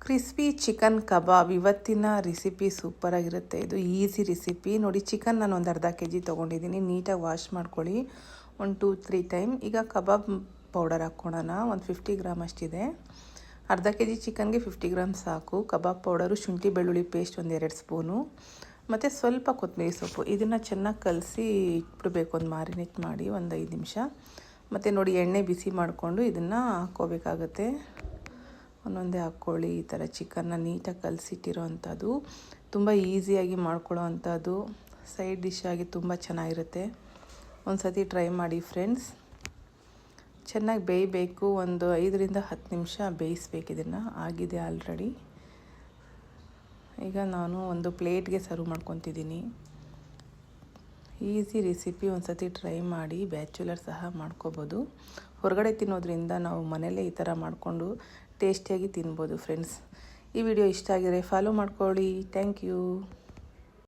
Crispy chicken ಕಬಾಬ್ ಇವತ್ತಿನ recipe ಸೂಪರಾಗಿರುತ್ತೆ. ಇದು easy recipe ನೋಡಿ. ಚಿಕನ್ ನಾನು ಒಂದು ಅರ್ಧ ಕೆ ಜಿ ತೊಗೊಂಡಿದ್ದೀನಿ. ನೀಟಾಗಿ ವಾಶ್ ಮಾಡ್ಕೊಳ್ಳಿ 1-2-3 ಟೈಮ್. ಈಗ ಕಬಾಬ್ ಪೌಡರ್ ಹಾಕ್ಕೊಳ್ಳೋಣ. ಒಂದು 50 ಗ್ರಾಮ್ ಅಷ್ಟಿದೆ. ಅರ್ಧ ಕೆ ಜಿ ಚಿಕನ್ಗೆ 50 ಗ್ರಾಮ್ ಸಾಕು. ಕಬಾಬ್ ಪೌಡರು, ಶುಂಠಿ ಬೆಳ್ಳುಳ್ಳಿ ಪೇಸ್ಟ್ ಒಂದು 2 ಸ್ಪೂನು, ಮತ್ತು ಸ್ವಲ್ಪ ಕೊತ್ತಂಬರಿ ಸೊಪ್ಪು. ಇದನ್ನು ಚೆನ್ನಾಗಿ ಕಲಸಿ ಇಟ್ಬಿಡ್ಬೇಕು, ಒಂದು ಮ್ಯಾರಿನೇಟ್ ಮಾಡಿ ಒಂದು 5 ನಿಮಿಷ. ಮತ್ತು ನೋಡಿ, ಎಣ್ಣೆ ಬಿಸಿ ಮಾಡಿಕೊಂಡು ಇದನ್ನು ಹಾಕ್ಕೋಬೇಕಾಗತ್ತೆ. ಒಂದೊಂದೇ ಹಾಕ್ಕೊಳ್ಳಿ. ಈ ಥರ ಚಿಕನ್ನ ನೀಟಾಗಿ ಕಲಸಿಟ್ಟಿರೋ ಅಂಥದ್ದು, ತುಂಬ ಈಸಿಯಾಗಿ ಮಾಡ್ಕೊಳ್ಳೋ ಅಂಥದ್ದು, ಸೈಡ್ ಡಿಶ್ ಆಗಿ ತುಂಬ ಚೆನ್ನಾಗಿರುತ್ತೆ. ಒಂದು ಸತಿ ಟ್ರೈ ಮಾಡಿ ಫ್ರೆಂಡ್ಸ್. ಚೆನ್ನಾಗಿ ಬೇಯಬೇಕು. ಒಂದು 5-10 ನಿಮಿಷ ಬೇಯಿಸ್ಬೇಕು. ಇದನ್ನು ಆಗಿದೆ ಆಲ್ರೆಡಿ. ಈಗ ನಾನು ಒಂದು ಪ್ಲೇಟ್ಗೆ ಸರ್ವ್ ಮಾಡ್ಕೊತಿದ್ದೀನಿ. ಈಸಿ ರೆಸಿಪಿ, ಒಂದು ಸತಿ ಟ್ರೈ ಮಾಡಿ. ಬ್ಯಾಚುಲರ್ ಸಹ ಮಾಡ್ಕೋಬೋದು. ಹೊರಗಡೆ ತಿನ್ನೋದ್ರಿಂದ ನಾವು ಮನೆಯಲ್ಲೇ ಈ ಥರ ಮಾಡಿಕೊಂಡು ಟೇಸ್ಟಿಯಾಗಿ ತಿನ್ಬೋದು ಫ್ರೆಂಡ್ಸ್. ಈ ವಿಡಿಯೋ ಇಷ್ಟ ಆಗಿದ್ರೆ ಫಾಲೋ ಮಾಡ್ಕೊಳ್ಳಿ. Thank you.